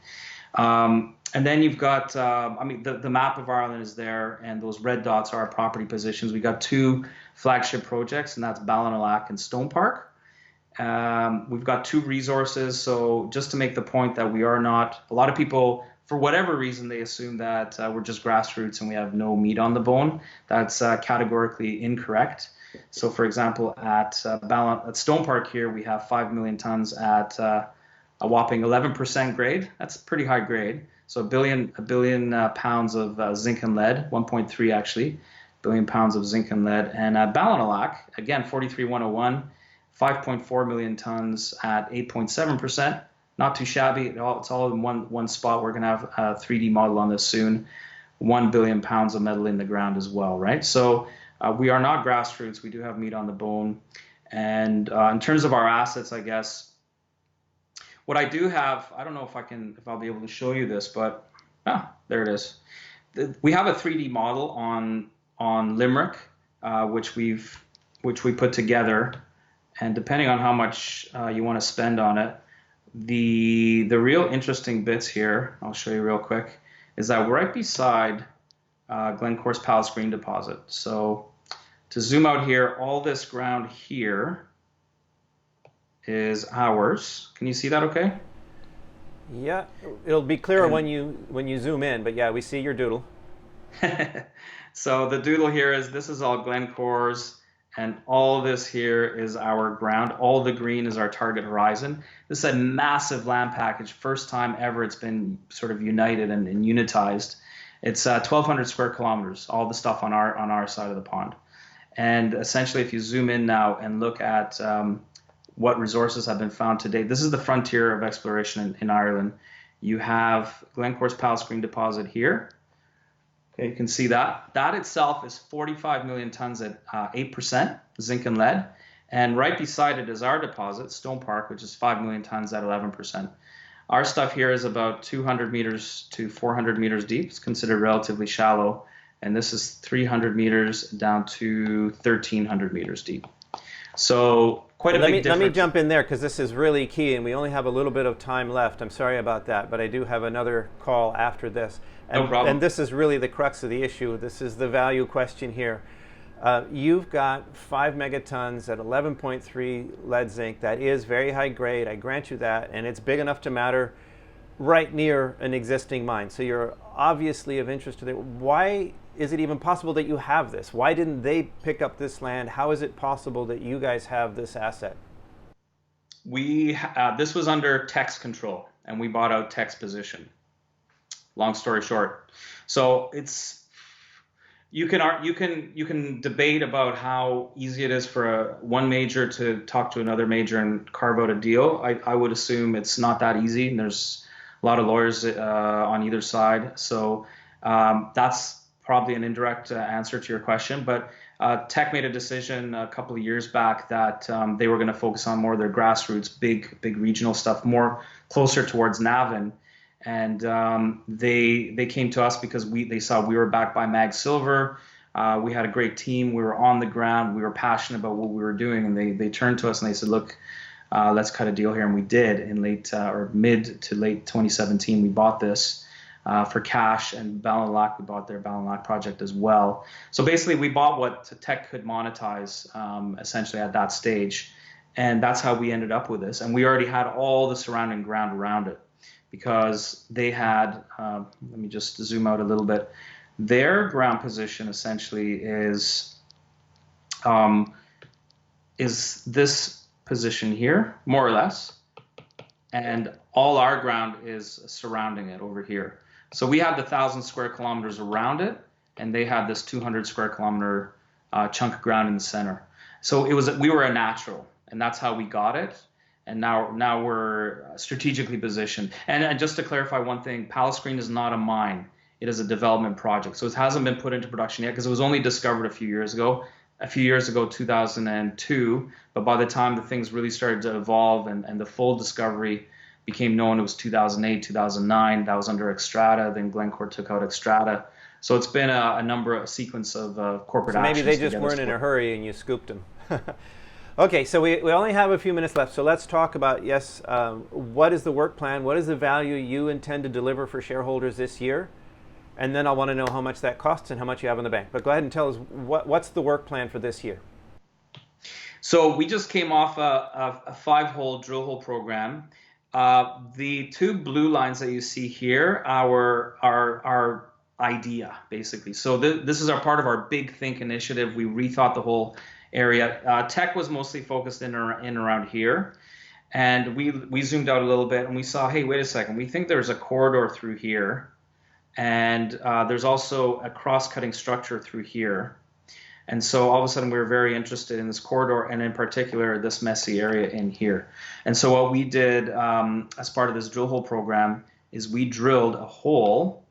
And then you've got, the map of Ireland is there, and those red dots are our property positions. We got 2 flagship projects, and that's Ballinallack and Stone Park. We've got 2 resources. So just to make the point that we are not, a lot of people, for whatever reason, they assume that we're just grassroots and we have no meat on the bone. That's categorically incorrect. So, for example, at Stone Park here, we have 5 million tons at a whopping 11% grade. That's pretty high grade. So a billion pounds of zinc and lead, 1.3 actually, billion pounds of zinc and lead. And at Ballinallack, again, 43101, 5.4 million tons at 8.7%. Not too shabby. It's all in one spot. We're going to have a 3D model on this soon. 1 billion pounds of metal in the ground as well, right? So we are not grassroots. We do have meat on the bone. And in terms of our assets, I guess, what I do have, I don't know if I'll be able to show you this, but there it is. We have a 3D model on Limerick, which we put together. And depending on how much you want to spend on it, the real interesting bits here, I'll show you real quick, is that right beside Glencore's Palace Green deposit. So to zoom out here, all this ground here is ours. Can you see that okay? Yeah, it'll be clearer when you zoom in, but yeah, we see your doodle. So the doodle here this is all Glencore's, and all this here is our ground. All the green is our target horizon. This is a massive land package. First time ever it's been sort of united and unitized. It's 1,200 square kilometers, all the stuff on our side of the pond. And essentially, if you zoom in now and look at what resources have been found to date, this is the frontier of exploration in Ireland. You have Glencore's Palace Green deposit here. Okay, you can see that. That itself is 45 million tons at 8% zinc and lead. And right beside it is our deposit, Stone Park, which is 5 million tons at 11%. Our stuff here is about 200 meters to 400 meters deep. It's considered relatively shallow. And this is 300 meters down to 1,300 meters deep. So quite a big difference. Let me jump in there because this is really key, and we only have a little bit of time left. I'm sorry about that, but I do have another call after this. No problem. And this is really the crux of the issue. This is the value question here. You've got 5 megatons at 11.3 lead zinc. That is very high grade. I grant you that, and it's big enough to matter right near an existing mine. So you're obviously of interest to them. Why is it even possible that you have this? Why didn't they pick up this land? How is it possible that you guys have this asset? This was under Teck's control, and we bought out Teck's position. Long story short, so you can debate about how easy it is for one major to talk to another major and carve out a deal. I would assume it's not that easy, and there's a lot of lawyers on either side. So that's probably an indirect answer to your question. But Teck made a decision a couple of years back that they were going to focus on more of their grassroots, big regional stuff, more closer towards Navan. And they came to us because they saw we were backed by Mag Silver. We had a great team. We were on the ground. We were passionate about what we were doing. And they turned to us and they said, look, let's cut a deal here. And we did in mid to late 2017. We bought this for cash, and Ballinallack, we bought their Ballinallack project as well. So basically we bought what Teck could monetize essentially at that stage. And that's how we ended up with this. And we already had all the surrounding ground around it, because they had, let me just zoom out a little bit. Their ground position essentially is this position here, more or less, and all our ground is surrounding it over here. So we have the 1,000 square kilometers around it, and they had this 200 square kilometer chunk of ground in the center. So we were a natural, and that's how we got it. And now we're strategically positioned. And just to clarify one thing, Palisgreen is not a mine. It is a development project. So it hasn't been put into production yet because it was only discovered a few years ago, 2002. But by the time the things really started to evolve and the full discovery became known, it was 2008, 2009. That was under Xstrata. Then Glencore took out Xstrata. So it's been a sequence of corporate actions. So maybe they just weren't in a hurry and you scooped them. Okay, so we only have a few minutes left. So let's talk about, what is the work plan? What is the value you intend to deliver for shareholders this year? And then I want to know how much that costs and how much you have in the bank. But go ahead and tell us what's the work plan for this year? So we just came off a 5-hole drill hole program. The 2 blue lines that you see here are our idea, basically. So this is our part of our Big Think initiative. We rethought the whole area. Tech was mostly focused in around here. And we zoomed out a little bit and we saw, hey, wait a second. We think there's a corridor through here. And there's also a cross-cutting structure through here. And so all of a sudden we were very interested in this corridor and in particular this messy area in here. And so what we did as part of this drill hole program is we drilled a hole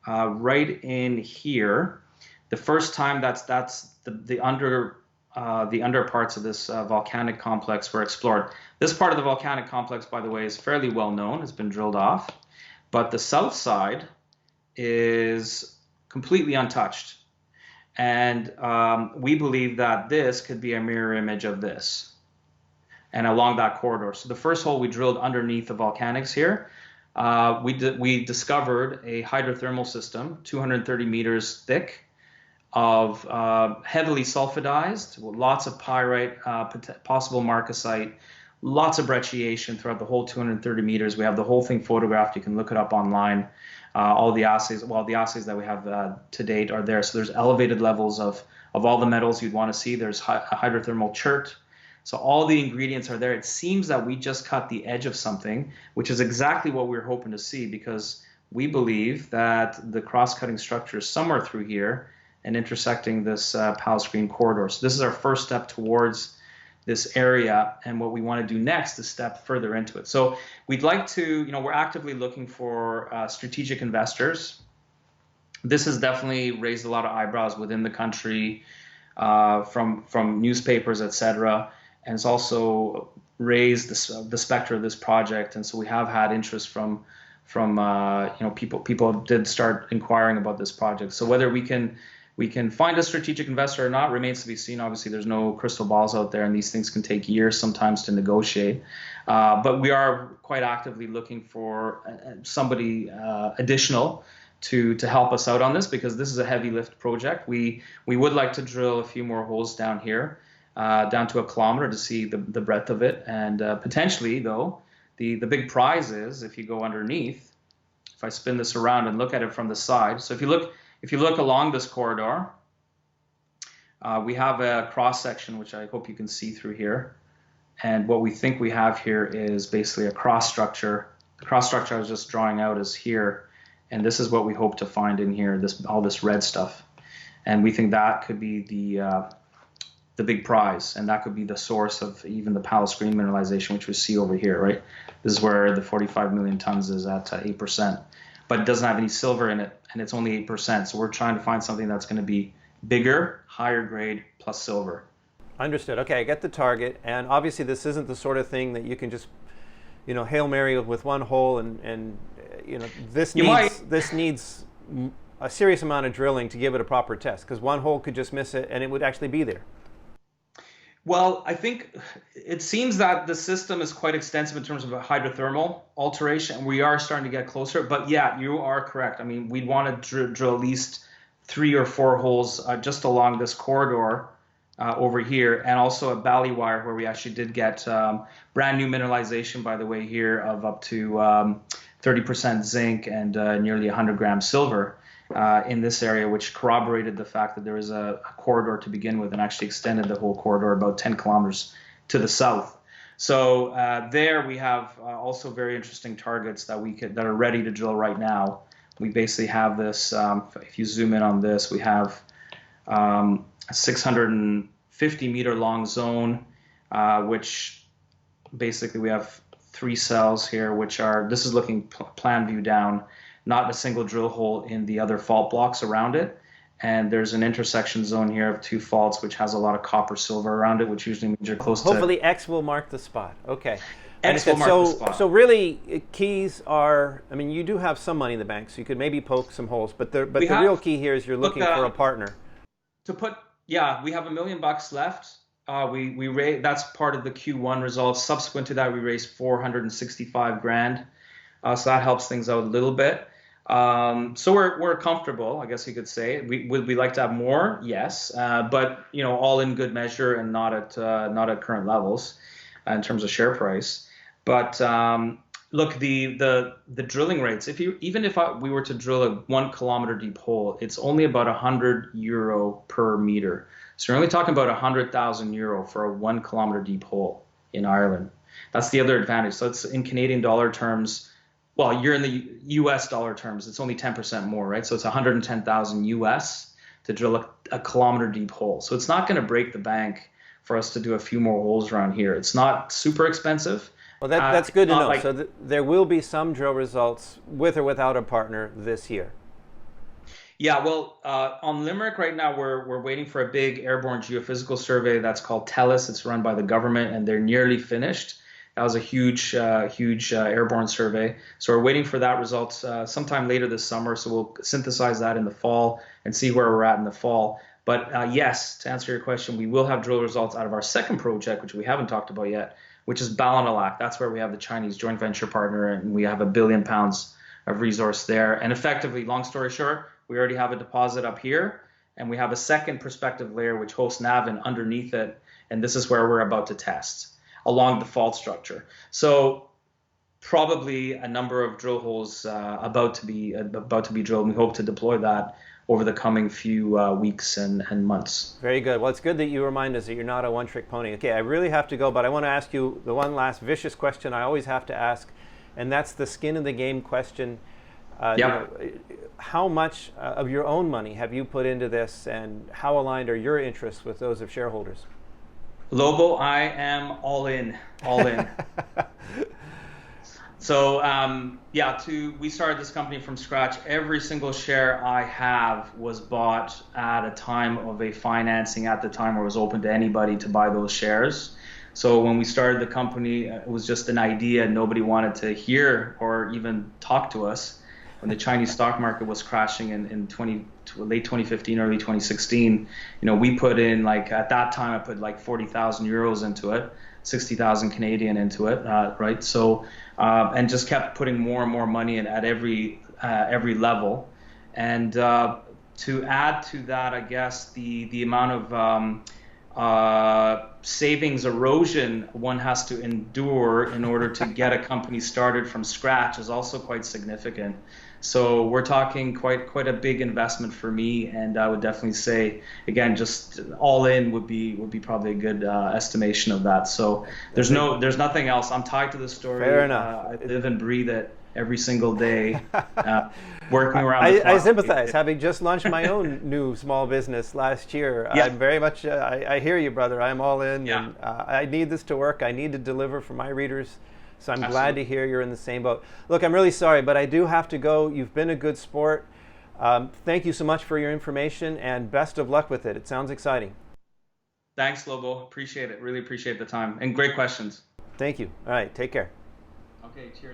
right in here. The first time the under parts of this volcanic complex were explored. This part of the volcanic complex, by the way, is fairly well known. It's been drilled off. But the south side is completely untouched. And we believe that this could be a mirror image of this and along that corridor. So the first hole we drilled underneath the volcanics here, we discovered a hydrothermal system, 230 meters thick, of heavily sulfidized, lots of pyrite, possible marcasite, lots of brecciation throughout the whole 230 meters. We have the whole thing photographed. You can look it up online. All the assays, the assays that we have to date are there. So there's elevated levels of all the metals you'd want to see. There's hydrothermal chert. So all the ingredients are there. It seems that we just cut the edge of something, which is exactly what we were hoping to see, because we believe that the cross-cutting structure is somewhere through here and intersecting this Palisgreen corridor. So this is our first step towards this area, and what we want to do next is step further into it. So we'd like to, we're actively looking for strategic investors. This has definitely raised a lot of eyebrows within the country, from newspapers, etc. And it's also raised the specter of this project. And so we have had interest from people did start inquiring about this project. So whether we can find a strategic investor or not remains to be seen. Obviously, there's no crystal balls out there, and these things can take years sometimes to negotiate. But we are quite actively looking for somebody additional to help us out on this, because this is a heavy lift project. We would like to drill a few more holes down here, down to 1 kilometer, to see the breadth of it. And potentially, though, the big prize is if you go underneath. If I spin this around and look at it from the side, so if you look along this corridor, we have a cross section, which I hope you can see through here. And what we think we have here is basically a cross structure. The cross structure I was just drawing out is here. And this is what we hope to find in here, all this red stuff. And we think that could be the big prize, and that could be the source of even the Palisgreen mineralization, which we see over here, right? This is where the 45 million tons is at 8%, but it doesn't have any silver in it, and it's only 8%. So we're trying to find something that's going to be bigger, higher grade, plus silver. Understood. Okay, I get the target, and obviously this isn't the sort of thing that you can just, Hail Mary with one hole, and this needs a serious amount of drilling to give it a proper test, because one hole could just miss it and it would actually be there. Well, I think it seems that the system is quite extensive in terms of a hydrothermal alteration. We are starting to get closer, but yeah, you are correct. I mean, we'd want to drill at least 3 or 4 holes just along this corridor over here, and also at Ballywire, where we actually did get brand new mineralization, by the way, here of up to 30% zinc and nearly 100 grams silver in this area, which corroborated the fact that there was a corridor to begin with, and actually extended the whole corridor about 10 kilometers to the south. So there we have also very interesting targets that are ready to drill right now. We basically have this. If you zoom in on this, we have a 650-meter long zone, which basically we have 3 cells here, which are, this is looking plan view down, not a single drill hole in the other fault blocks around it. And there's an intersection zone here of 2 faults, which has a lot of copper silver around it, which usually means you're close to. Hopefully X will mark the spot. Okay. X will mark the spot. So really, keys are, I mean, you do have some money in the bank, so you could maybe poke some holes, but the real key here is you're looking for a partner. We have $1 million left. We raised, that's part of the Q1 results. Subsequent to that, we raised $465,000. So that helps things out a little bit. So we're comfortable, I guess you could say. Would we like to have more? Yes, but all in good measure and not at current levels in terms of share price. But look, the drilling rates. Even if we were to drill a 1 kilometer deep hole, it's only about €100 per meter. So you're only talking about €100,000 for a 1 kilometer deep hole in Ireland. That's the other advantage. So it's in Canadian dollar terms. Well, you're in the US dollar terms. It's only 10% more, right? So it's 110,000 US to drill a kilometer deep hole. So it's not going to break the bank for us to do a few more holes around here. It's not super expensive. Well, that's good to know. So there will be some drill results with or without a partner this year. Yeah, well, on Limerick right now, we're waiting for a big airborne geophysical survey that's called TELUS. It's run by the government, and they're nearly finished. That was a huge airborne survey. So we're waiting for that result sometime later this summer. So we'll synthesize that in the fall and see where we're at in the fall. But yes, to answer your question, we will have drill results out of our second project, which we haven't talked about yet, which is Ballinalack. That's where we have the Chinese joint venture partner, and we have £1 billion of resource there. And effectively, long story short, we already have a deposit up here, and we have a second prospective layer which hosts Navin underneath it, and this is where we're about to test along the fault structure. So probably a number of drill holes about to be drilled. We hope to deploy that over the coming few weeks and months. Very good. Well, it's good that you remind us that you're not a one-trick pony. Okay, I really have to go, but I want to ask you the one last vicious question I always have to ask, and that's the skin in the game question. How much of your own money have you put into this, and how aligned are your interests with those of shareholders? Lobo, I am all in. So we started this company from scratch. Every single share I have was bought at a time of a financing at the time where it was open to anybody to buy those shares. So when we started the company, it was just an idea. Nobody wanted to hear or even talk to us. When the Chinese stock market was crashing in late 2015, early 2016, we put in, at that time I put €40,000 into it, 60,000 Canadian into it, right? So and just kept putting more and more money in at every level. And to add to that, I guess the amount of savings erosion one has to endure in order to get a company started from scratch is also quite significant. So we're talking quite a big investment for me, and I would definitely say, again, just all in would be probably a good estimation of that. So there's nothing else. I'm tied to the story. Fair enough. I live and breathe it every single day, working around. I sympathize. Having just launched my own new small business last year, yeah. I'm very much. I hear you, brother. I'm all in, yeah. And I need this to work. I need to deliver for my readers. So I'm glad to hear you're in the same boat. Look, I'm really sorry, but I do have to go. You've been a good sport. Thank you so much for your information, and best of luck with it. It sounds exciting. Thanks, Lobo. Appreciate it. Really appreciate the time. And great questions. Thank you. All right. Take care. Okay, cheers.